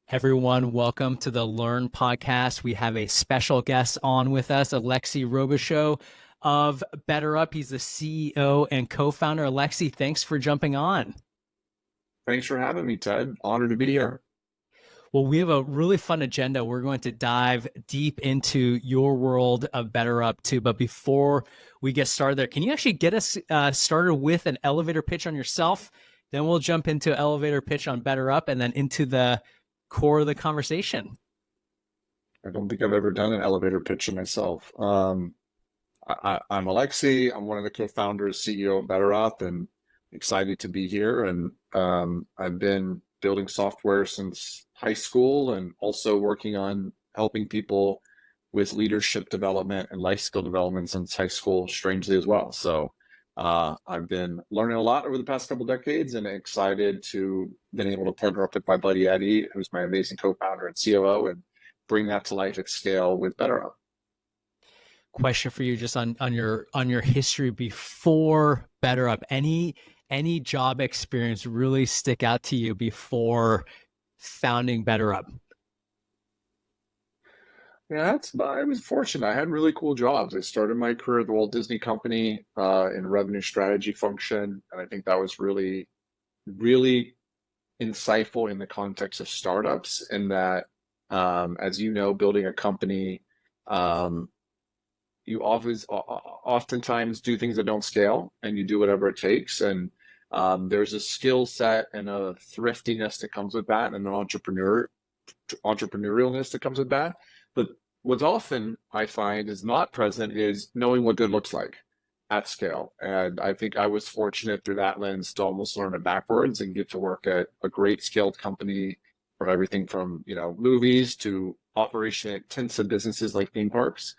Everyone, welcome to the Learn podcast. We have a special guest on with us, Alexi Robichaux of BetterUp. He's the CEO and co-founder. Alexi, thanks for jumping on. Thanks for having me, Ted. Honored to be here. Well, we have a really fun agenda. We're going to dive deep into your world of BetterUp too. But before we get started there, can you actually get us started with an elevator pitch on yourself? Then we'll jump into an elevator pitch on BetterUp and then into the core of the conversation. I don't think I've ever done an elevator pitch of myself. I'm Alexi. I'm one of the co-founders, CEO of BetterUp, and excited to be here. And I've been building software since high school and also working on helping people with leadership development and life skill development since high school, strangely as well. So I've been learning a lot over the past couple decades and excited to been able to partner up with my buddy Eddie, who's my amazing co-founder and COO, and bring that to life at scale with BetterUp. Question for you, just on your history before BetterUp. Any job experience really stick out to you before founding BetterUp? Yeah, I was fortunate. I had really cool jobs. I started my career at the Walt Disney Company in revenue strategy function, and I think that was really, really insightful in the context of startups. In that, as you know, building a company, um, you oftentimes do things that don't scale, and you do whatever it takes. And there's a skill set and a thriftiness that comes with that, and an entrepreneurialness that comes with that. But what's often I find is not present is knowing what good looks like at scale. And I think I was fortunate through that lens to almost learn it backwards and get to work at a great scaled company for everything from, movies to operation intensive businesses like theme parks.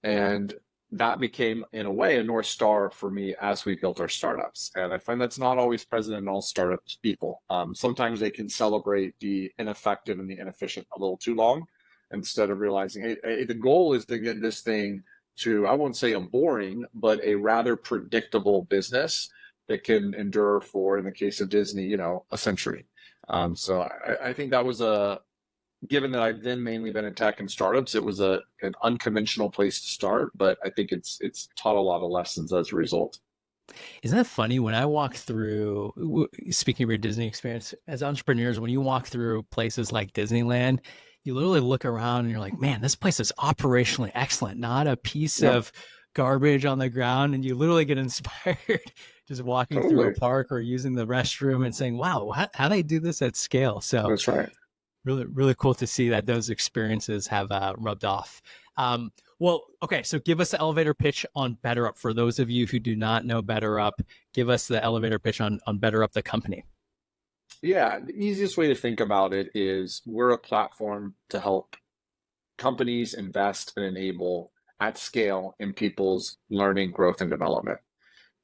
And that became, in a way, a North Star for me as we built our startups. And I find that's not always present in all startups people. Sometimes they can celebrate the ineffective and the inefficient a little too long instead of realizing, hey, the goal is to get this thing to, I won't say a boring, but a rather predictable business that can endure for, in the case of Disney, a century. So I think that was given that I've then mainly been in tech and startups, it was an unconventional place to start, but I think it's taught a lot of lessons as a result. Isn't that funny? When I walk through, speaking of your Disney experience, as entrepreneurs, when you walk through places like Disneyland, you literally look around and you're like, man, this place is operationally excellent, not a piece Yep, of garbage on the ground. And you literally get inspired just walking through a totally. park or using the restroom and saying, wow, how do they do this at scale? So That's right. really, really cool to see that those experiences have rubbed off. Well, okay, so give us the elevator pitch on BetterUp. For those of you who do not know BetterUp, give us the elevator pitch on BetterUp, the company. Yeah, the easiest way to think about it is we're a platform to help companies invest and enable at scale in people's learning, growth, and development.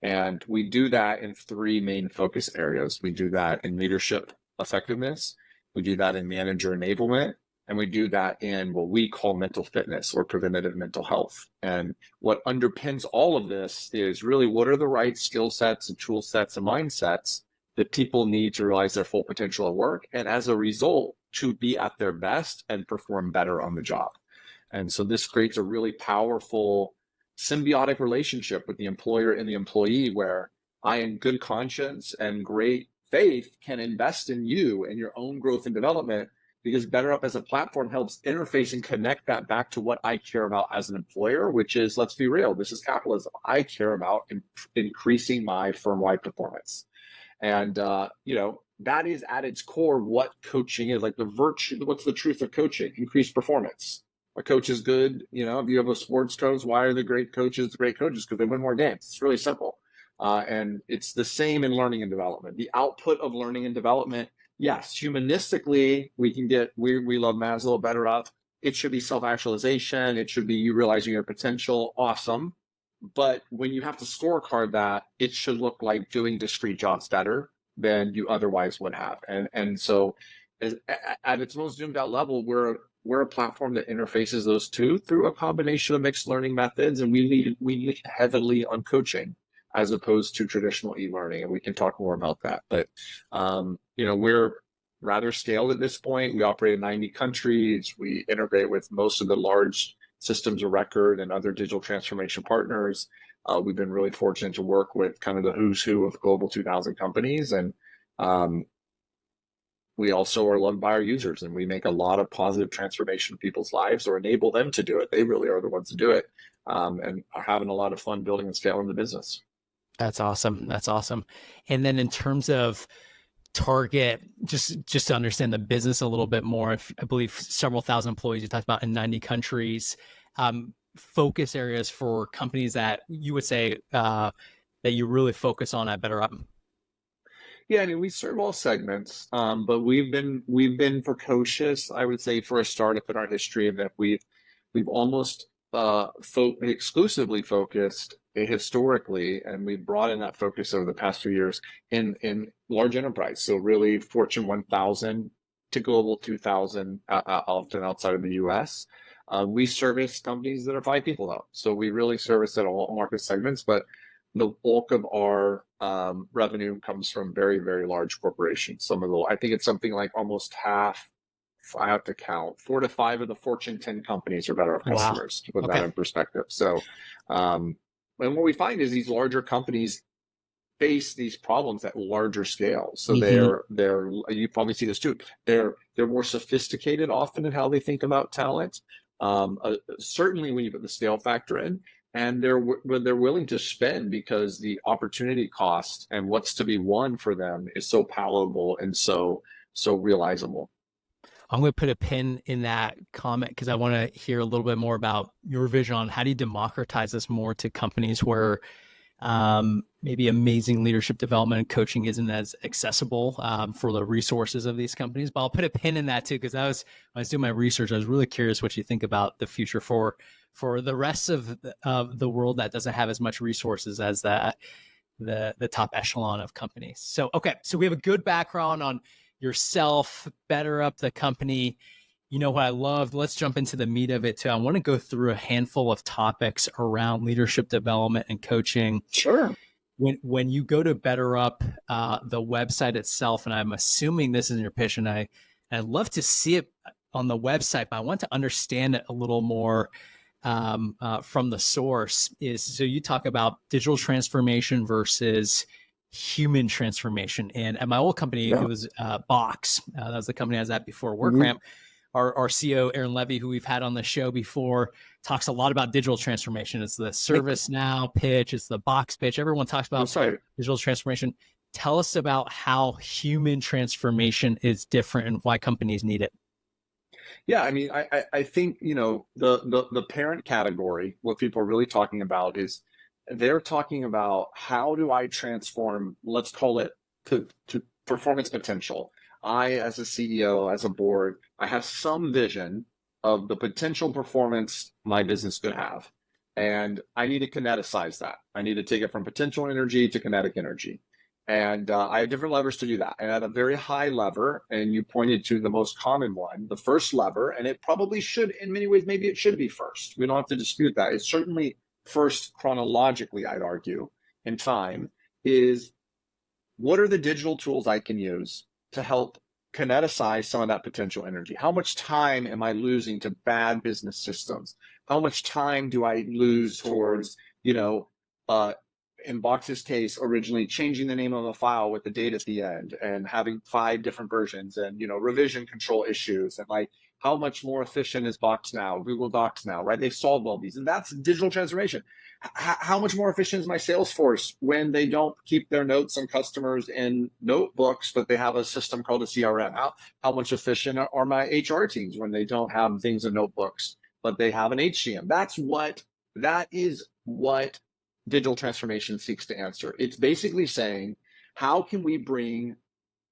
And we do that in three main focus areas. We do that in leadership effectiveness, we do that in manager enablement, and we do that in what we call mental fitness or preventative mental health. And what underpins all of this is really what are the right skill sets and tool sets and mindsets that people need to realize their full potential at work, and as a result, to be at their best and perform better on the job. And so this creates a really powerful symbiotic relationship with the employer and the employee where I, in good conscience and great faith, can invest in you and your own growth and development because BetterUp as a platform helps interface and connect that back to what I care about as an employer, which is, let's be real, this is capitalism. I care about increasing my firm-wide performance. And, that is at its core what coaching is, like the virtue. What's the truth of coaching? Increased performance. A coach is good. If you have a sports coach, why are the great coaches great coaches? Because they win more games. It's really simple. And it's the same in learning and development. The output of learning and development, yes, humanistically, we love Maslow, BetterUp. It should be self-actualization. It should be you realizing your potential. Awesome. But when you have to scorecard that, it should look like doing discrete jobs better than you otherwise would have. And so at its most zoomed out level, we're a platform that interfaces those two through a combination of mixed learning methods, and we lean heavily on coaching as opposed to traditional e-learning, and we can talk more about that. But we're rather scaled at this point. We operate in 90 countries. We integrate with most of the large systems of record and other digital transformation partners. We've been really fortunate to work with kind of the who's who of global 2000 companies. And we also are loved by our users, and we make a lot of positive transformation in people's lives or enable them to do it. They really are the ones to do it, and are having a lot of fun building and scaling the business. That's awesome. That's awesome. And then in terms of target, just to understand the business a little bit more, I believe several thousand employees you talked about in 90 countries, focus areas for companies that you would say that you really focus on at BetterUp. Yeah, I mean, we serve all segments, but we've been precocious, I would say, for a startup in our history, of that we've almost exclusively focused historically, and we've broadened that focus over the past few years in large enterprise. So really, Fortune 1000 to Global 2000, often outside of the U.S. We service companies that are 5 people though, so we really service at all market segments, but the bulk of our revenue comes from very, very large corporations. I think it's something like almost half, I have to count, 4 to 5 of the Fortune 10 companies are BetterUp Wow. customers, to put that Okay. in perspective. So, and what we find is these larger companies face these problems at larger scale. So Mm-hmm. you probably see this too. They're more sophisticated often in how they think about talent. Certainly when you put the scale factor in, and they're willing to spend because the opportunity cost and what's to be won for them is so palatable and so realizable. I'm going to put a pin in that comment because I want to hear a little bit more about your vision on how do you democratize this more to companies where maybe amazing leadership development and coaching isn't as accessible for the resources of these companies. But I'll put a pin in that too, because when I was doing my research, I was really curious what you think about the future for the rest of the world that doesn't have as much resources as the top echelon of companies. So, okay. So we have a good background on yourself, BetterUp, the company. You know what I loved? Let's jump into the meat of it too. I want to go through a handful of topics around leadership development and coaching. Sure. When you go to BetterUp, the website itself, and I'm assuming this is in your pitch, and I'd love to see it on the website, but I want to understand it a little more from the source. So you talk about digital transformation versus human transformation. And at my old company, Yeah. it was Box. That was the company I was at before Mhm. WorkRamp. Our CEO, Aaron Levy, who we've had on the show before, talks a lot about digital transformation. It's the ServiceNow pitch, it's the Box pitch. Everyone talks about That's right. digital transformation. Tell us about how human transformation is different and why companies need it. Yeah, I mean, I think, the parent category, what people are really talking about is they're talking about how do I transform, let's call it to performance potential. I, as a CEO, as a board, I have some vision of the potential performance my business could have. And I need to kineticize that. I need to take it from potential energy to kinetic energy. And I have different levers to do that. And at a very high lever, and you pointed to the most common one, the first lever, and it probably should, in many ways, maybe it should be first. We don't have to dispute that. It's certainly first chronologically, I'd argue, in time, is what are the digital tools I can use to help kineticize some of that potential energy? How much time am I losing to bad business systems? How much time do I lose towards, uh, in Box's case, originally changing the name of a file with the date at the end and having 5 different versions and, revision control issues, and like, how much more efficient is Box now, Google Docs now, right? They've solved all these, and that's digital transformation. How much more efficient is my Salesforce when they don't keep their notes on customers in notebooks, but they have a system called a CRM? How much efficient are my HR teams when they don't have things in notebooks, but they have an HCM? That is what digital transformation seeks to answer. It's basically saying, how can we bring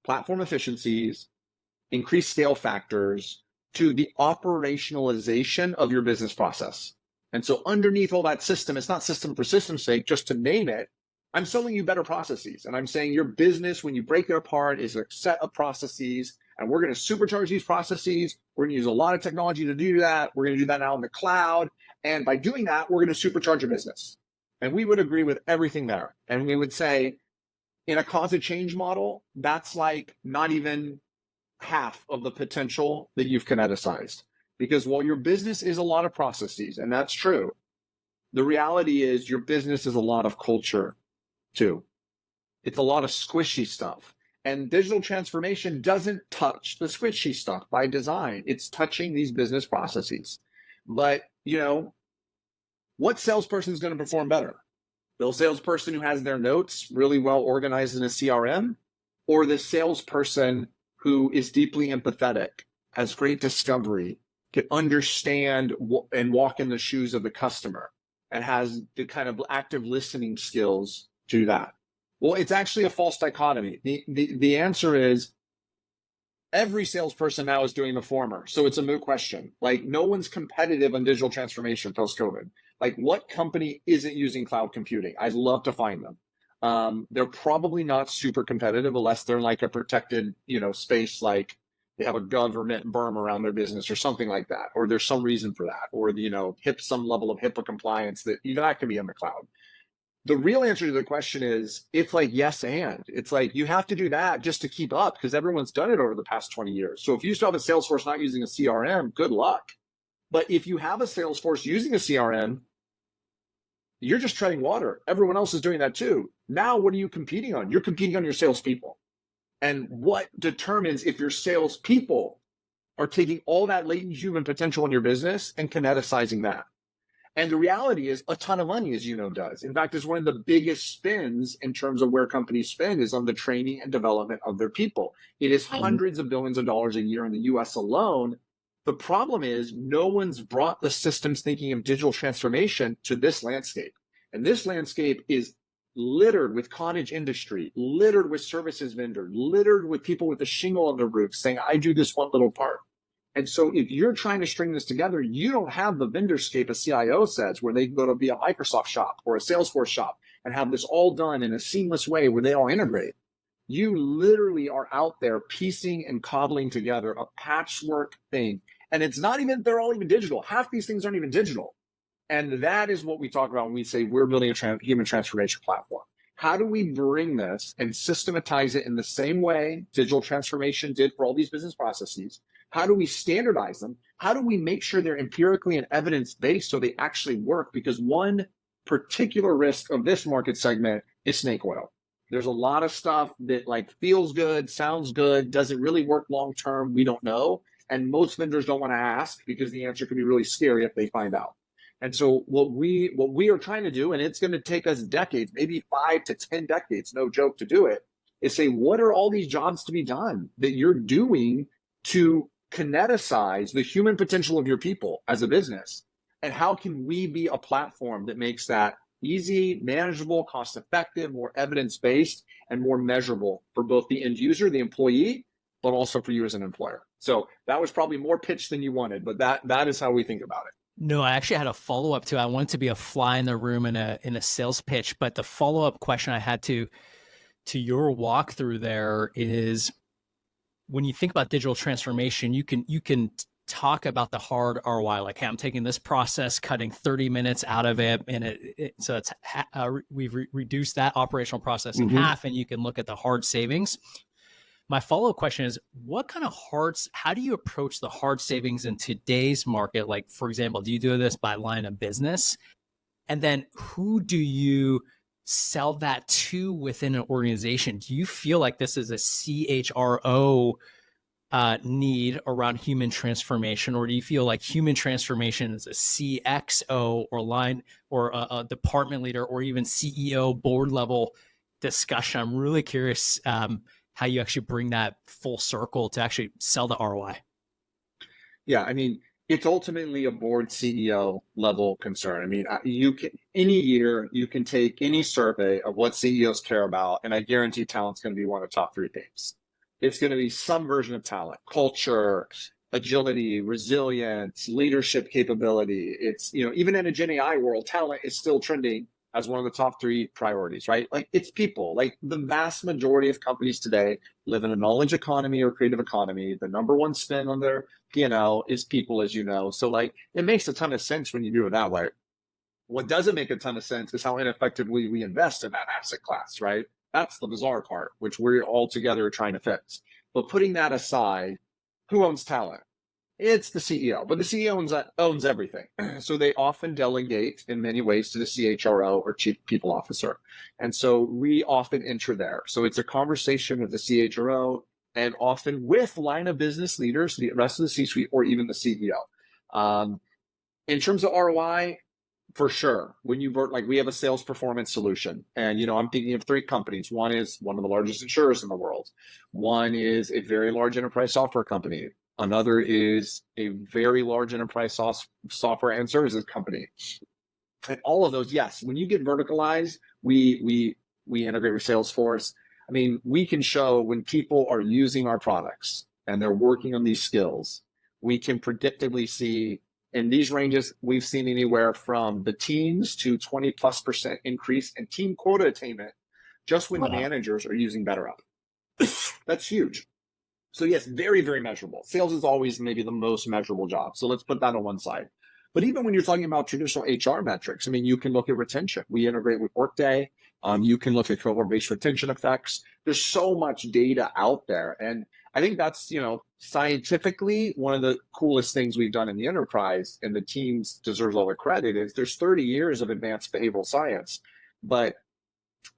platform efficiencies, increase scale factors to the operationalization of your business process? And so underneath all that system, it's not system for system's sake, just to name it. I'm selling you better processes. And I'm saying your business, when you break it apart, is a set of processes. And we're going to supercharge these processes. We're going to use a lot of technology to do that. We're going to do that now in the cloud. And by doing that, we're going to supercharge your business. And we would agree with everything there. And we would say, in a cause of change model, that's like not even half of the potential that you've kineticized. Because while your business is a lot of processes, and that's true, the reality is your business is a lot of culture too. It's a lot of squishy stuff. And digital transformation doesn't touch the squishy stuff by design. It's touching these business processes. But, what salesperson is going to perform better? The salesperson who has their notes really well organized in a CRM, or the salesperson who is deeply empathetic, has great discovery, can understand and walk in the shoes of the customer, and has the kind of active listening skills to do that? Well, it's actually a false dichotomy. The answer is every salesperson now is doing the former. So it's a moot question. Like, no one's competitive on digital transformation post-COVID. Like, what company isn't using cloud computing? I'd love to find them. They're probably not super competitive unless they're like a protected, space, like they have a government berm around their business or something like that, or there's some reason for that, or some level of HIPAA compliance that that can be in the cloud. The real answer to the question is, it's like yes and. It's like you have to do that just to keep up because everyone's done it over the past 20 years. So if you still have a Salesforce not using a CRM, good luck. But if you have a Salesforce using a CRM, you're just treading water. Everyone else is doing that too. Now, what are you competing on? You're competing on your salespeople. And what determines if your salespeople are taking all that latent human potential in your business and kineticizing that? And the reality is a ton of money, as does. In fact, it's one of the biggest spends in terms of where companies spend is on the training and development of their people. It is hundreds of billions of dollars a year in the US alone. The problem is no one's brought the systems thinking of digital transformation to this landscape. And this landscape is littered with cottage industry, littered with services vendors, littered with people with a shingle on their roof saying, I do this one little part. And so if you're trying to string this together, you don't have the vendorscape a CIO says, where they can go to be a Microsoft shop or a Salesforce shop and have this all done in a seamless way where they all integrate. You literally are out there piecing and cobbling together a patchwork thing. And they're all even digital. Half these things aren't even digital. And that is what we talk about when we say we're building a human transformation platform. How do we bring this and systematize it in the same way digital transformation did for all these business processes? How do we standardize them? How do we make sure they're empirically and evidence-based so they actually work? Because one particular risk of this market segment is snake oil. There's a lot of stuff that feels good, sounds good, doesn't really work long-term. We don't know. And most vendors don't want to ask because the answer can be really scary if they find out. And so what we are trying to do, and it's going to take us decades, maybe 5 to 10 decades, no joke, to do it, is say, what are all these jobs to be done that you're doing to kineticize the human potential of your people as a business? And how can we be a platform that makes that easy, manageable, cost-effective, more evidence-based, and more measurable for both the end user, the employee, but also for you as an employer? So that was probably more pitch than you wanted, but that is how we think about it. No, I actually had a follow-up to. I wanted to be a fly in the room in a sales pitch, but the follow-up question I had to your walkthrough there is, when you think about digital transformation, you can talk about the hard ROI, like, hey, I'm taking this process, cutting 30 minutes out of it, and so it's we've reduced that operational process in half, and you can look at the hard savings. My follow-up question is, how do you approach the hard savings in today's market? Like, for example, do you do this by line of business? And then who do you sell that to within an organization? Do you feel like this is a CHRO need around human transformation, or do you feel like human transformation is a CXO or line or a department leader or even CEO board level discussion? I'm really curious how you actually bring that full circle to actually sell the ROI. Yeah, I mean, it's ultimately a board CEO level concern. I mean, you can, any year you can take any survey of what CEOs care about, and I guarantee talent's going to be one of the top 3 things. It's going to be some version of talent, culture, agility, resilience, leadership capability. It's, even in a Gen AI world, talent is still trending as one of the top 3 priorities, right? Like, it's people. Like, the vast majority of companies today live in a knowledge economy or creative economy. The number one spend on their P&L is people, as you know. So it makes a ton of sense when you do it that way. What doesn't make a ton of sense is how ineffectively we invest in that asset class, right? That's the bizarre part, which we're all together trying to fix. But putting that aside, who owns talent? It's the CEO, but the CEO owns everything. So they often delegate in many ways to the CHRO or chief people officer. And so we often enter there. So it's a conversation with the CHRO and often with line of business leaders, the rest of the C-suite, or even the CEO. In terms of ROI, for sure. When you work, like we have a sales performance solution, and I'm thinking of three companies. One is one of the largest insurers in the world. One is a very large enterprise software company. Another is a very large enterprise software and services company. And all of those, yes, when you get verticalized, we integrate with Salesforce. I mean, we can show when people are using our products and they're working on these skills, we can predictably see in these ranges, we've seen anywhere from the teens to 20+% increase in team quota attainment just when Wow. managers are using BetterUp. That's huge. So yes, very, very measurable. Sales is always maybe the most measurable job. So let's put that on one side. But even when you're talking about traditional HR metrics, I mean, you can look at retention. We integrate with Workday. You can look at cohort-based retention effects. There's so much data out there. And I think that's, scientifically one of the coolest things we've done in the enterprise, and the teams deserves all the credit, is there's 30 years of advanced behavioral science. But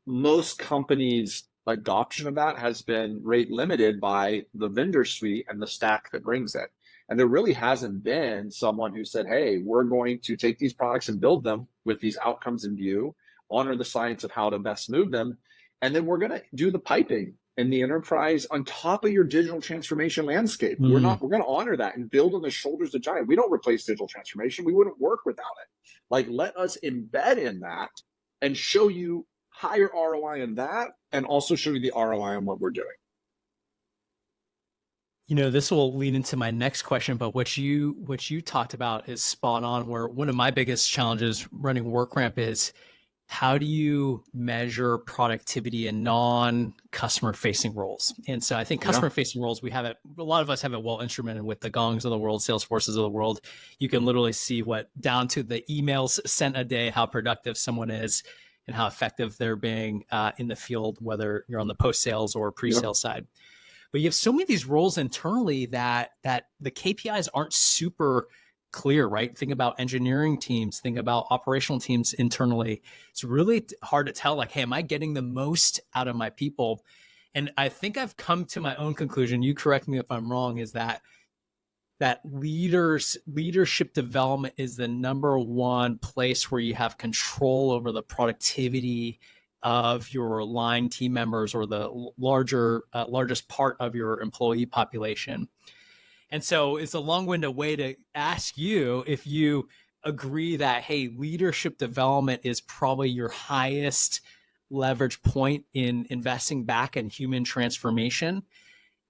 most companies' adoption of that has been rate limited by the vendor suite and the stack that brings it. And there really hasn't been someone who said, hey, we're going to take these products and build them with these outcomes in view, honor the science of how to best move them, and then we're going to do the piping in the enterprise on top of your digital transformation landscape. We're going to honor that and build on the shoulders of giants. We don't replace digital transformation. We wouldn't work without it. Like, let us embed in that and show you higher ROI in that, and also show you the ROI on what we're doing. This will lead into my next question, but what you talked about is spot on. Where one of my biggest challenges running WorkRamp is, how do you measure productivity in non-customer facing roles? And so I think customer facing roles, we have it, a lot of us have it well instrumented with the Gongs of the world, Salesforces of the world. You can literally see what down to the emails sent a day, how productive someone is and how effective they're being in the field, whether you're on the post-sales or pre-sales side. But you have so many of these roles internally that the KPIs aren't super clear, right? Think about engineering teams, think about operational teams internally. It's really hard to tell, like, hey, am I getting the most out of my people? And I think I've come to my own conclusion, you correct me if I'm wrong, is that leadership development is the number one place where you have control over the productivity of your line team members, or the largest part of your employee population. And so it's a long-winded way to ask you if you agree that, hey, leadership development is probably your highest leverage point in investing back in human transformation.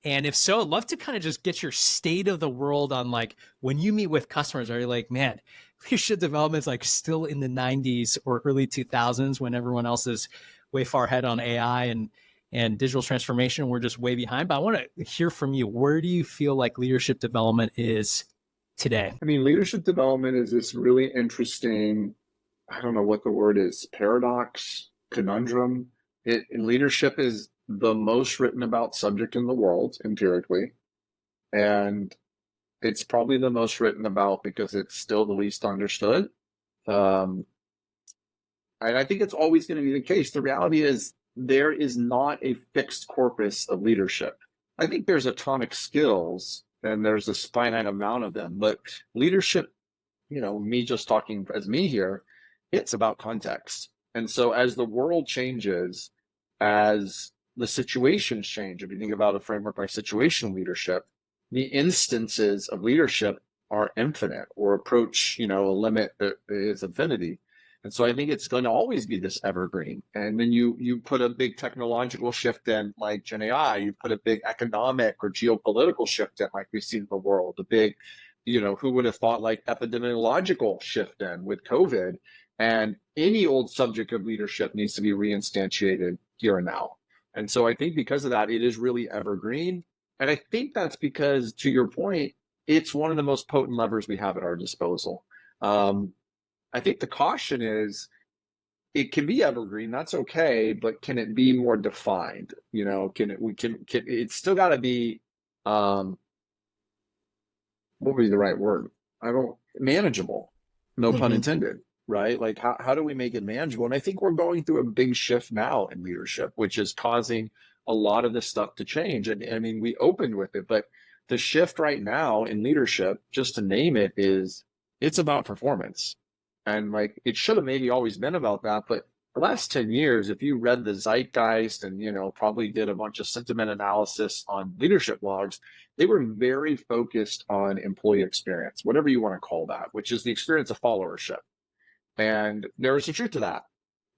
And if so, I'd love to kind of just get your state of the world on, like, when you meet with customers, are you like, man, leadership development is like still in the 90s or early 2000s when everyone else is way far ahead on AI and digital transformation, we're just way behind. But I want to hear from you. Where do you feel like leadership development is today? I mean, leadership development is this really interesting, I don't know what the word is, paradox, conundrum. Leadership is the most written about subject in the world empirically. And it's probably the most written about because it's still the least understood. And I think it's always going to be the case. The reality is, there is not a fixed corpus of leadership. I think there's atomic skills and there's a finite amount of them, but leadership, me just talking as me here, it's about context. And so as the world changes, as the situations change, if you think about a framework like situational leadership, the instances of leadership are infinite or approach, a limit that is infinity. And so I think it's going to always be this evergreen. And then you put a big technological shift in, like Gen AI, you put a big economic or geopolitical shift in, like we've seen in the world, a big, who would have thought, like, epidemiological shift in with COVID. And any old subject of leadership needs to be reinstantiated here and now. And so I think because of that, it is really evergreen. And I think that's because, to your point, it's one of the most potent levers we have at our disposal. I think the caution is, it can be evergreen, that's okay, but can it be more defined? You know, can it's still got to be um what would be the right word? I don't manageable, no pun Hmm. intended, right? Like how do we make it manageable? And I think we're going through a big shift now in leadership, which is causing a lot of this stuff to change. And I mean, we opened with it, but the shift right now in leadership, just to name it, is it's about performance. And like it should have maybe always been about that, but the last 10 years, if you read the zeitgeist and probably did a bunch of sentiment analysis on leadership blogs, they were very focused on employee experience, whatever you want to call that, which is the experience of followership. And there is some truth to that.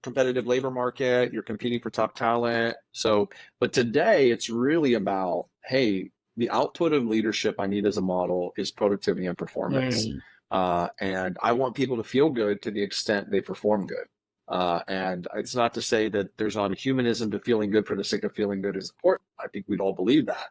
Competitive labor market, you're competing for top talent. So, but today it's really about, hey, the output of leadership I need as a model is productivity and performance. Mm. And I want people to feel good to the extent they perform good. And it's not to say that there's not a humanism to feeling good for the sake of feeling good is important. I think we'd all believe that.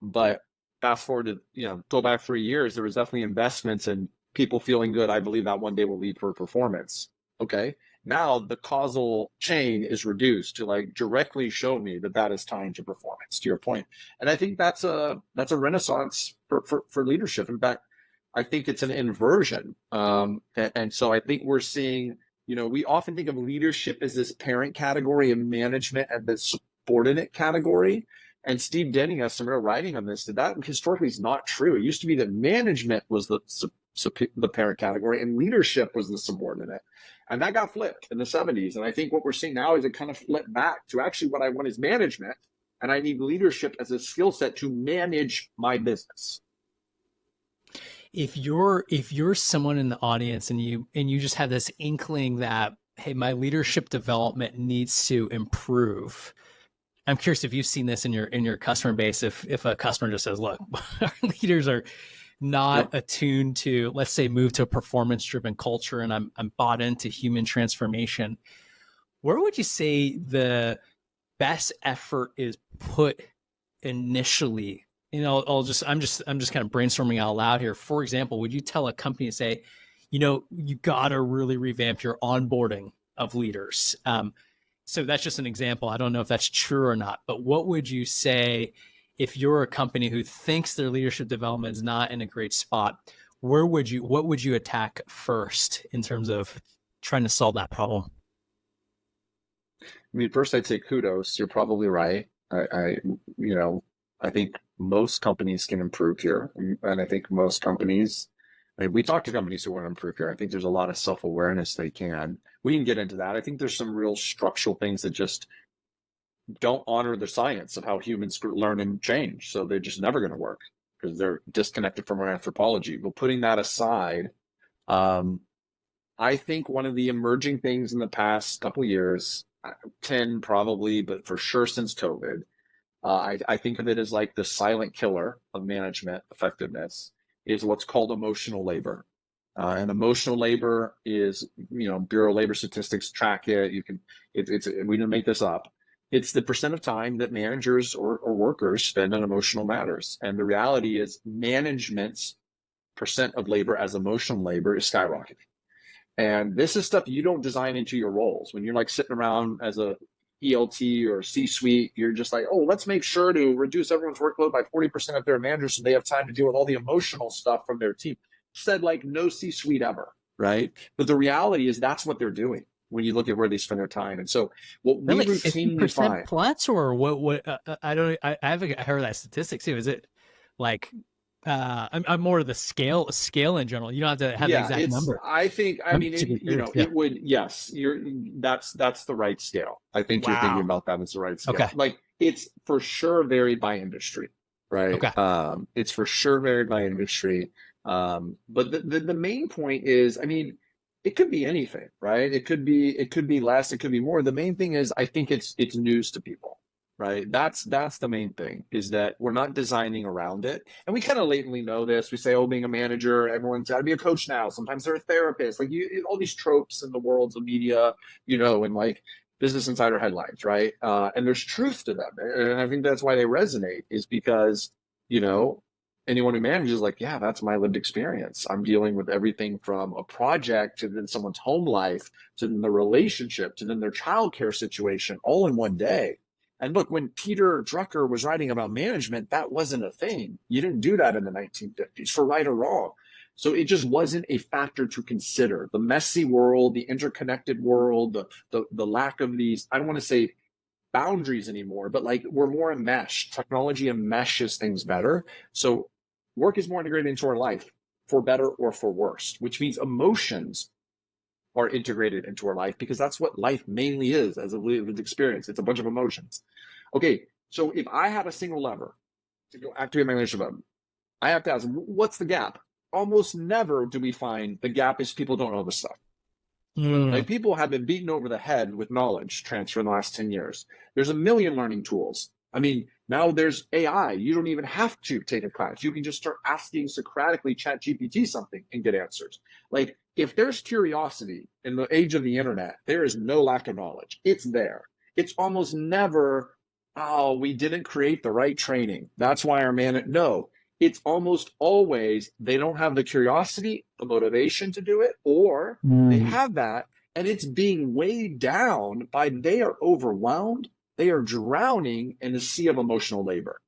But fast forward to, go back 3 years, there was definitely investments in people feeling good. I believe that one day will lead for performance. Okay. Now the causal chain is reduced to like directly show me that that is tying to performance, to your point. And I think that's a renaissance for leadership. In fact, I think it's an inversion. And so I think we're seeing, we often think of leadership as this parent category and management and the subordinate category. And Steve Denning has some real writing on this, that historically is not true. It used to be that management was the parent category and leadership was the subordinate. And that got flipped in the 70s. And I think what we're seeing now is it kind of flipped back to actually what I want is management. And I need leadership as a skill set to manage my business. If you're someone in the audience and you just have this inkling that, hey, my leadership development needs to improve. I'm curious if you've seen this in your customer base. If a customer just says, look, our leaders are not Yep. attuned to, let's say, move to a performance driven culture, and I'm bought into human transformation, where would you say the best effort is put initially? I'm just kind of brainstorming out loud here. For example, would you tell a company to say, you got to really revamp your onboarding of leaders? So that's just an example. I don't know if that's true or not, but what would you say if you're a company who thinks their leadership development is not in a great spot? What would you attack first in terms of trying to solve that problem? I mean, first I'd say kudos. You're probably right. You know, I think most companies can improve here, and I think most companies. I mean, we talk to companies who want to improve here. I think there's a lot of self-awareness they can. We can get into that. I think there's some real structural things that just don't honor the science of how humans learn and change. So they're just never going to work because they're disconnected from our anthropology. But putting that aside, um, I think one of the emerging things in the past couple years, 10 probably, but for sure since COVID, I think of it as like the silent killer of management effectiveness is what's called emotional labor. And emotional labor is, Bureau of Labor Statistics track it. We didn't make this up. It's the percent of time that managers or workers spend on emotional matters. And the reality is management's percent of labor as emotional labor is skyrocketing. And this is stuff you don't design into your roles. When you're like sitting around as a ELT or C-suite, you're just like, oh, let's make sure to reduce everyone's workload by 40% of their managers so they have time to deal with all the emotional stuff from their team. Said like no C-suite ever, right? But the reality is that's what they're doing when you look at where they spend their time. And so what we Really, routinely 50% find, plus, or what? I don't. I haven't heard that statistic too. Is it like? I'm more of the scale in general. You don't have to have the yeah, exact number. I I'm mean, super curious. Yeah. it would, yes, that's the right scale. I think you're thinking Wow. about that as the right Okay. scale. Like it's for sure varied by industry, right? Okay. It's for sure varied by industry. But the main point is, I mean, it could be anything, right? It could be less, it could be more. The main thing is, I think it's news to people, right? That's the main thing is that we're not designing around it, and we kind of latently know this. We say, oh, being a manager, everyone's got to be a coach now. Sometimes they're a therapist, like all these tropes in the worlds of media, and like Business Insider headlines, right? And there's truth to them, and I think that's why they resonate, is because you know anyone who manages, like, yeah, that's my lived experience. I'm dealing with everything from a project to then someone's home life to then the relationship to then their childcare situation all in one day. And look, when Peter Drucker was writing about management, that wasn't a thing. You didn't do that in the 1950s, for right or wrong. So it just wasn't a factor to consider. The messy world, the interconnected world, the lack of these, I don't want to say boundaries anymore, but like we're more enmeshed. Technology enmeshes things better. So work is more integrated into our life for better or for worse, which means emotions are integrated into our life because that's what life mainly is as a lived experience. It's a bunch of emotions. Okay, so if I have a single lever to go activate my leadership, I have to ask, what's the gap? Almost never do we find the gap is people don't know this stuff. Mm. Like people have been beaten over the head with knowledge transfer in the last 10 years. There's a million learning tools. I mean, now there's AI. You don't even have to take a class. You can just start asking Socratically ChatGPT something and get answers. Like if there's curiosity in the age of the internet, there is no lack of knowledge. It's there. It's almost never, oh, we didn't create the right training. That's why our man, no, it's almost always they don't have the curiosity, the motivation to do it, or they Mm. have that and it's being weighed down by they are overwhelmed, they are drowning in a sea of emotional labor.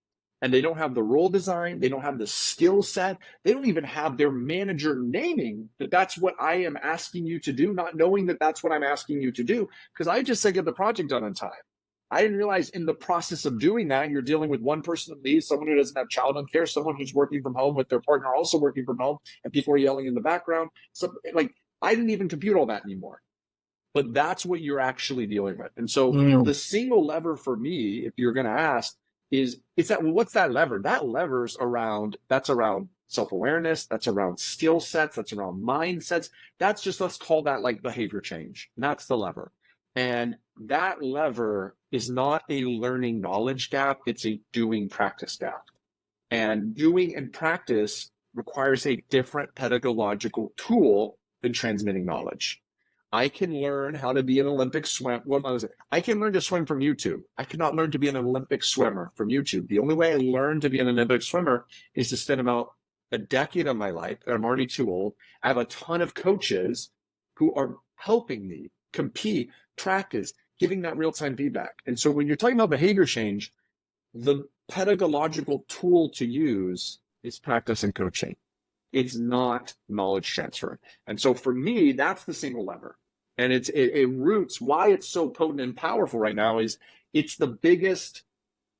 And they don't have the role design, they don't have the skill set, they don't even have their manager naming that that's what I am asking you to do, not knowing that that's what I'm asking you to do, because I just said get the project done on time. I didn't realize in the process of doing that, you're dealing with one person that leaves, someone who doesn't have child care, someone who's working from home with their partner also working from home, and people are yelling in the background. So, like, I didn't even compute all that anymore. But that's what you're actually dealing with. And so Mm. the single lever for me, if you're going to ask, is it's that, well, what's that lever? That lever's around, that's around self-awareness. That's around skill sets. That's around mindsets. That's just, let's call that like behavior change. That's the lever. And that lever is not a learning knowledge gap. It's a doing practice gap. And doing and practice requires a different pedagogical tool than transmitting knowledge. I can learn how to be an Olympic swim. What was it? I can learn to swim from YouTube. I cannot learn to be an Olympic swimmer from YouTube. The only way I learn to be an Olympic swimmer is to spend about a decade of my life. I'm already too old. I have a ton of coaches who are helping me compete, practice, giving that real-time feedback. And so when you're talking about behavior change, the pedagogical tool to use is practice and coaching. It's not knowledge transfer. And so for me, that's the single lever. And it roots why it's so potent and powerful right now is it's the biggest,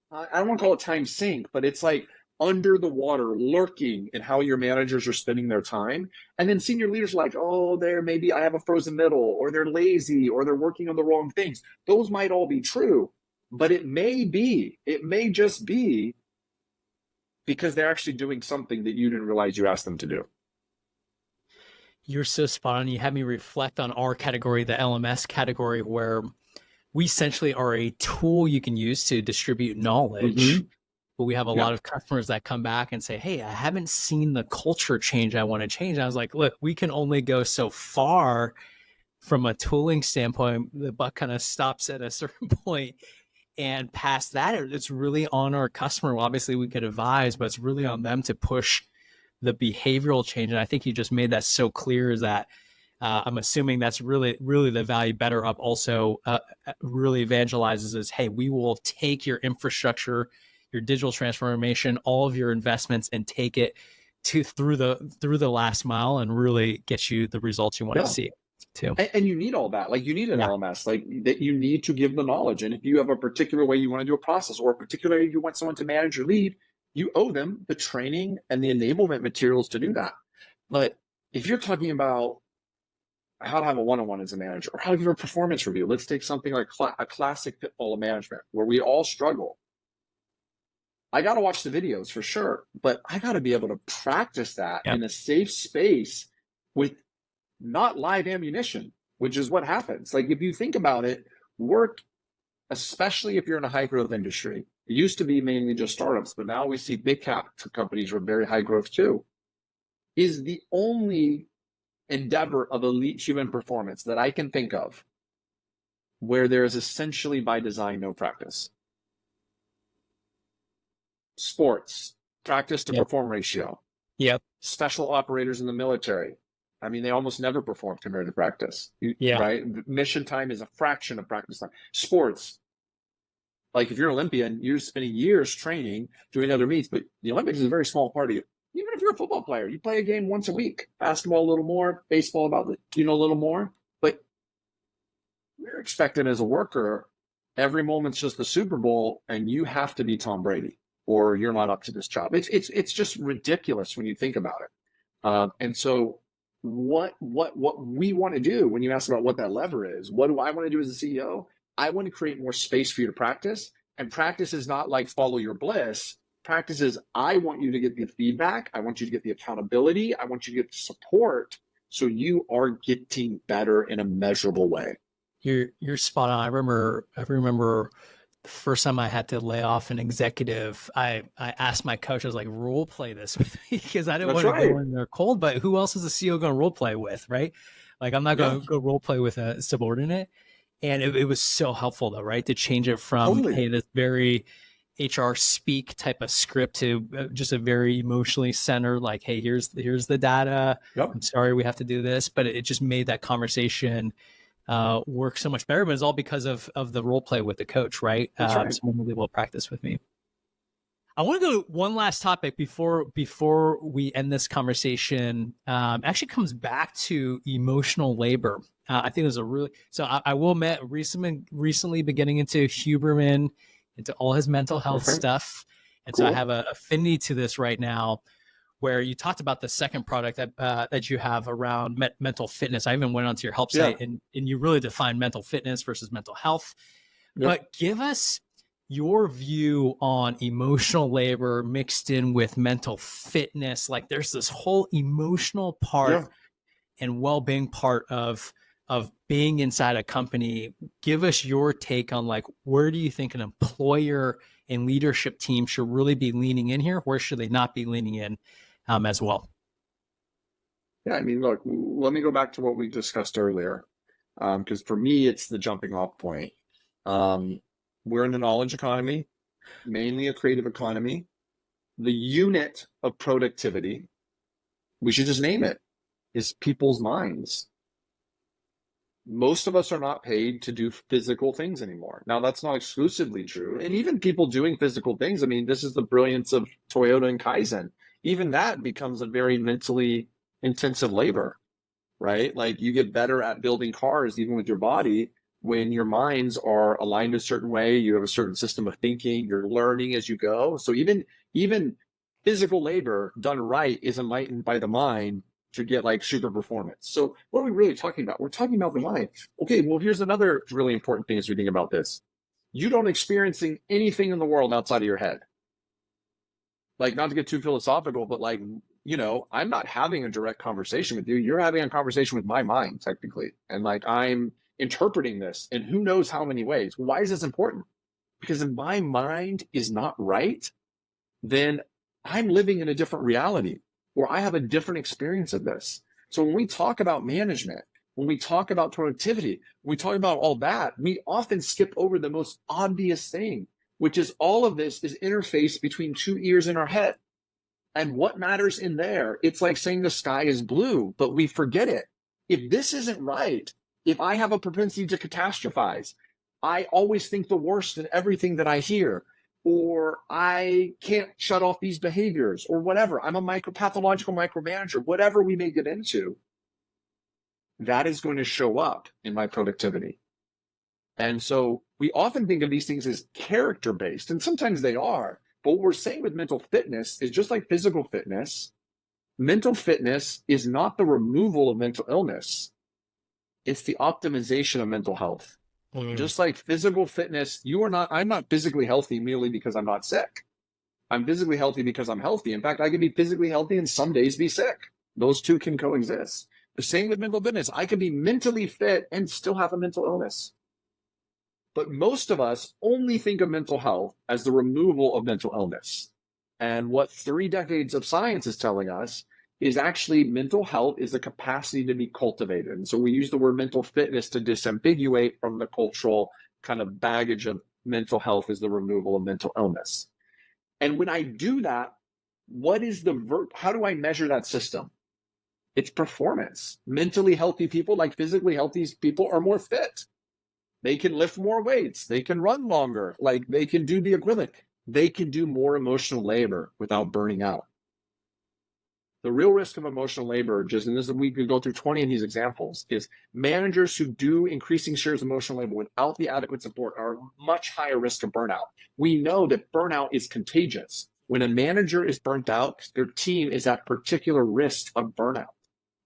I don't want to call it time sink, but it's like under the water, lurking in how your managers are spending their time. And then senior leaders are like, oh, there maybe I have a frozen middle, or they're lazy, or they're working on the wrong things. Those might all be true, but it may just be because they're actually doing something that you didn't realize you asked them to do. You're so spot on. You had me reflect on our category, the LMS category, where we essentially are a tool you can use to distribute knowledge. Mm-hmm. But we have a Yeah. lot of customers that come back and say, hey, I haven't seen the culture change I want to change. And I was like, look, we can only go so far from a tooling standpoint. The buck kind of stops at a certain point. And past that, it's really on our customer. Well, obviously, we could advise, but it's really on them to push the behavioral change. And I think you just made that so clear is that I'm assuming that's really, really the value BetterUp also really evangelizes is, hey, we will take your infrastructure, your digital transformation, all of your investments and take it through the last mile and really get you the results you want to Yeah. see too. And you need all that. Like you need an Yeah. LMS, like that you need to give the knowledge. And if you have a particular way you want to do a process or a particular way you want someone to manage or lead, you owe them the training and the enablement materials to do that. But if you're talking about how to have a one-on-one as a manager or how to give a performance review, let's take something like a classic pitfall of management where we all struggle. I got to watch the videos for sure, but I got to be able to practice that Yep. in a safe space with not live ammunition, which is what happens. Like if you think about it, work, especially if you're in a high growth industry, it used to be mainly just startups, but now we see big cap companies with very high growth too, is the only endeavor of elite human performance that I can think of where there is essentially by design no practice. Sports, practice to Yep. perform ratio. Yep. Special operators in the military. I mean, they almost never perform compared to practice, Yeah. right? Mission time is a fraction of practice time. Sports, like if you're an Olympian, you're spending years training, doing other meets, but the Olympics is a very small part of you. Even if you're a football player, you play a game once a week. Basketball a little more, baseball about a little more. But we're expected as a worker, every moment's just the Super Bowl, and you have to be Tom Brady, or you're not up to this job. It's just ridiculous when you think about it. And so, what we want to do when you ask about what that lever is, what do I want to do as a CEO? I want to create more space for you to practice, and practice is not like follow your bliss. Practice is I want you to get the feedback, I want you to get the accountability, I want you to get the support, so you are getting better in a measurable way. You're spot on. I remember the first time I had to lay off an executive, I asked my coach, I was like, role play this with me because I didn't That's want to right. go in there cold, but who else is the CEO going to role play with, right? Like I'm not going Yeah, to go role play with a subordinate. And it was so helpful though, right? To change it from, totally. hey, this very HR speak type of script to just a very emotionally centered, like, hey, here's the data. Yep. I'm sorry we have to do this, but it just made that conversation work so much better. But it's all because of the role play with the coach, right? That's right. Someone will be able to practice with me. I want to go to one last topic before we end this conversation. Actually, comes back to emotional labor. I think there's a really I will admit recently been getting into Huberman, into all his mental health Okay. stuff, and so I Cool. have a affinity to this right now. Where you talked about the second product that you have around mental fitness. I even went onto your help Yeah. site and you really define mental fitness versus mental health. Yep. But give us your view on emotional labor mixed in with mental fitness. Like there's this whole emotional part Yeah. and well-being part of being inside a company. Give us your take on like where do you think an employer and leadership team should really be leaning in here? Where should they not be leaning in as well? Yeah. I mean, look, let me go back to what we discussed earlier. Because for me, it's the jumping off point. Um, we're in a knowledge economy, mainly a creative economy. The unit of productivity, we should just name it, is people's minds. Most of us are not paid to do physical things anymore. Now, that's not exclusively true. And even people doing physical things, I mean, this is the brilliance of Toyota and Kaizen. Even that becomes a very mentally intensive labor, right? Like you get better at building cars, even with your body, when your minds are aligned a certain way, you have a certain system of thinking, you're learning as you go. So even physical labor done right is enlightened by the mind to get like super performance. So what are we really talking about? We're talking about the mind. Okay, well, here's another really important thing as we think about this. You don't experiencing anything in the world outside of your head. Like, not to get too philosophical, but like, I'm not having a direct conversation with you. You're having a conversation with my mind, technically. And like, I'm interpreting this in who knows how many ways. Why is this important? Because if my mind is not right, then I'm living in a different reality or I have a different experience of this. So when we talk about management, when we talk about productivity, when we talk about all that, we often skip over the most obvious thing, which is all of this is interfaced between two ears in our head. And what matters in there? It's like saying the sky is blue, but we forget it. If this isn't right, if I have a propensity to catastrophize, I always think the worst in everything that I hear, or I can't shut off these behaviors, or whatever. I'm a pathological micromanager, whatever we may get into, that is going to show up in my productivity. And so we often think of these things as character based, and sometimes they are. But what we're saying with mental fitness is just like physical fitness, mental fitness is not the removal of mental illness, it's the optimization of mental health. Just like physical fitness, I'm not physically healthy merely because I'm not sick. I'm physically healthy because I'm healthy. In fact, I can be physically healthy and some days be sick. Those two can coexist. The same with mental fitness. I can be mentally fit and still have a mental illness. But most of us only think of mental health as the removal of mental illness. And what 3 decades of science is telling us is actually mental health is a capacity to be cultivated. And so we use the word mental fitness to disambiguate from the cultural kind of baggage of mental health is the removal of mental illness. And when I do that, how do I measure that system? It's performance. Mentally healthy people, like physically healthy people, are more fit. They can lift more weights. They can run longer. Like they can do the equivalent. They can do more emotional labor without burning out. The real risk of emotional labor, just and this is, we could go through 20 of these examples, is managers who do increasing shares of emotional labor without the adequate support are much higher risk of burnout. We know that burnout is contagious. When a manager is burnt out, their team is at particular risk of burnout.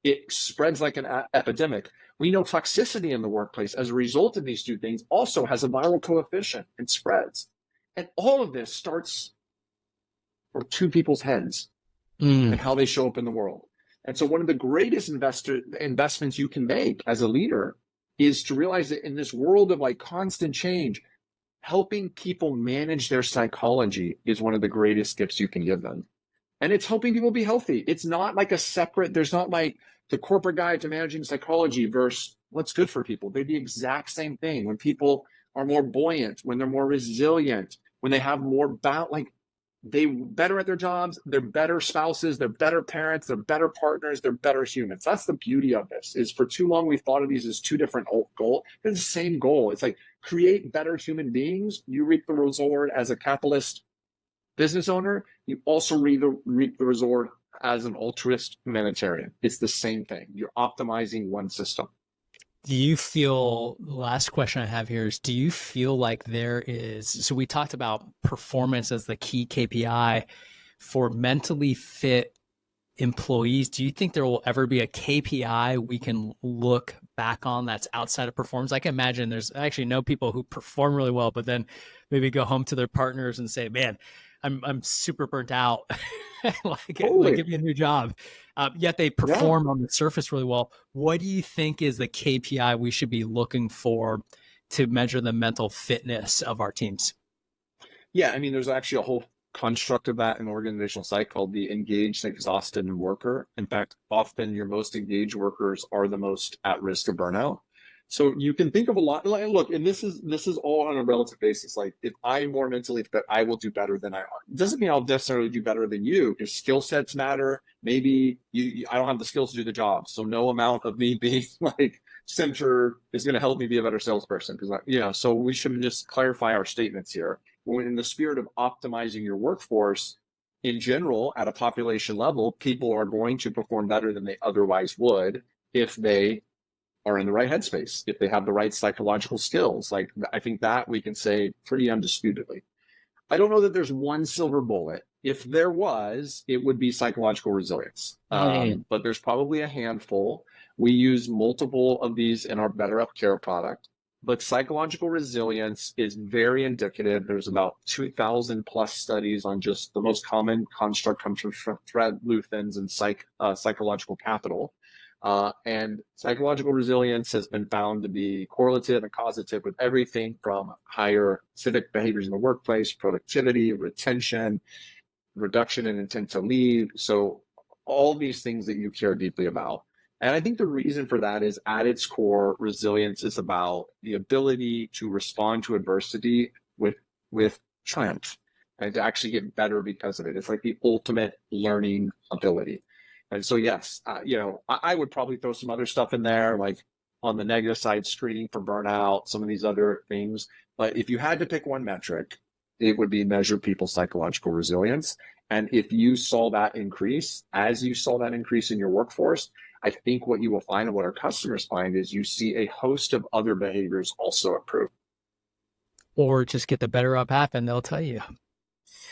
It spreads like an epidemic. We know toxicity in the workplace as a result of these two things also has a viral coefficient and spreads. And all of this starts from two people's heads and how they show up in the world. And so one of the greatest investments you can make as a leader is to realize that in this world of like constant change, helping people manage their psychology is one of the greatest gifts you can give them. And it's helping people be healthy. It's not like there's not like the corporate guide to managing psychology versus what's good for people. They're the exact same thing. When people are more buoyant, when they're more resilient, when they have more they better at their jobs, they're better spouses, they're better parents, they're better partners, they're better humans. That's the beauty of this, is for too long we've thought of these as two different goals. They're the same goal. It's like create better human beings. You reap the reward as a capitalist business owner. You also reap the reward as an altruist humanitarian. It's the same thing. You're optimizing one system. Do you feel, the last question I have here is, do you feel like so we talked about performance as the key KPI for mentally fit employees. Do you think there will ever be a KPI we can look back on that's outside of performance? I can imagine there's actually no people who perform really well, but then maybe go home to their partners and say, man, I'm super burnt out. like give me a new job. Yet they perform on the surface really well. What do you think is the KPI we should be looking for to measure the mental fitness of our teams? Yeah, I mean, there's actually a whole construct of that in organizational psych called the engaged, exhausted, worker. In fact, often your most engaged workers are the most at risk of burnout. So you can think of a lot. Look, and this is all on a relative basis. Like if I'm more mentally fit, I will do better than I are. It doesn't mean I'll necessarily do better than you. Your skill sets matter. Maybe I don't have the skills to do the job, so no amount of me being like center is going to help me be a better salesperson. Because so we should just clarify our statements here. When in the spirit of optimizing your workforce, in general, at a population level, people are going to perform better than they otherwise would if they are in the right headspace, if they have the right psychological skills. Like I think that we can say pretty undisputedly. I don't know that there's one silver bullet. If there was, it would be psychological resilience. But there's probably a handful. We use multiple of these in our BetterUp Care product. But psychological resilience is very indicative. There's about 2,000 plus studies on just the most common construct comes from Fred Luthen's and psychological capital. And psychological resilience has been found to be correlative and causative with everything from higher civic behaviors in the workplace, productivity, retention, reduction in intent to leave. So all these things that you care deeply about. And I think the reason for that is at its core, resilience is about the ability to respond to adversity with triumph and to actually get better because of it. It's like the ultimate learning ability. And so, yes, I would probably throw some other stuff in there, like on the negative side, screening for burnout, some of these other things. But if you had to pick one metric, it would be measure people's psychological resilience. And if you saw that increase, as you saw that increase in your workforce, I think what you will find and what our customers find is you see a host of other behaviors also improve. Or just get the BetterUp app and they'll tell you.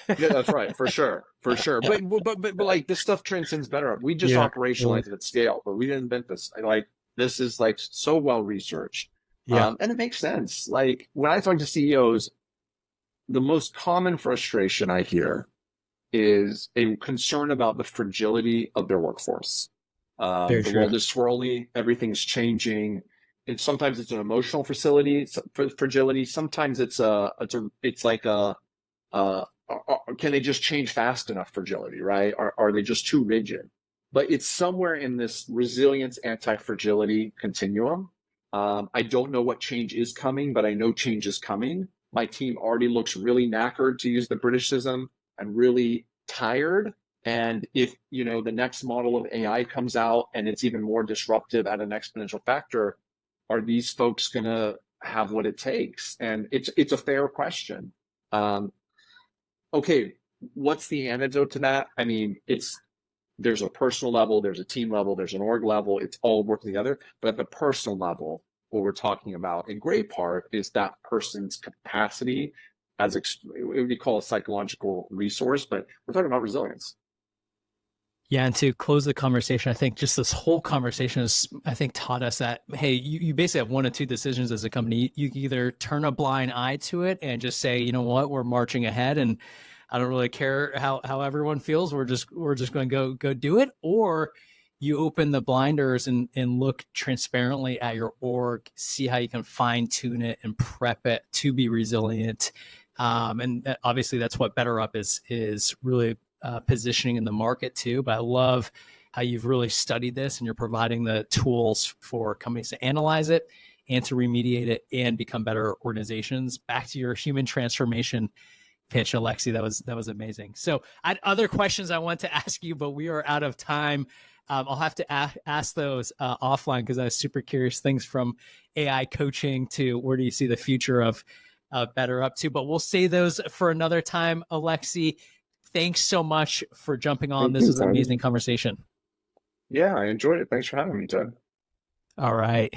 Yeah, that's right, for sure. But like this stuff transcends BetterUp. We just operationalize it at scale, but we didn't invent this. This is like so well researched, and it makes sense. Like when I talk to CEOs, the most common frustration I hear is a concern about the fragility of their workforce. The world is swirly, everything's changing. And sometimes it's an emotional fragility. Sometimes it's like can they just change fast enough fragility, right? Are they just too rigid? But it's somewhere in this resilience, anti-fragility continuum. I don't know what change is coming, but I know change is coming. My team already looks really knackered, to use the Britishism, and really tired. And if, the next model of AI comes out and it's even more disruptive at an exponential factor, are these folks going to have what it takes? And it's a fair question. Um, okay, what's the antidote to that? I mean, there's a personal level, there's a team level, there's an org level. It's all working together. But at the personal level, what we're talking about in great part is that person's capacity as what we call a psychological resource, but we're talking about resilience. Yeah, and to close the conversation, I think just this whole conversation has, I think, taught us that, hey, you basically have one of two decisions as a company. You can either turn a blind eye to it and just say, you know what, we're marching ahead, and I don't really care how everyone feels. We're just going to go do it, or you open the blinders and look transparently at your org, see how you can fine tune it and prep it to be resilient. And obviously, that's what BetterUp is really positioning in the market too. But I love how you've really studied this and you're providing the tools for companies to analyze it and to remediate it and become better organizations. Back to your human transformation pitch, Alexi. That was amazing. So I had other questions I want to ask you, but we are out of time. I'll have to ask those offline because I was super curious. Things from AI coaching to where do you see the future of BetterUp to? But we'll say those for another time, Alexi. Thanks so much for jumping on. Thank This you, was an Ted. amazing conversation. Yeah, I enjoyed it. Thanks for having me, Ted. All right.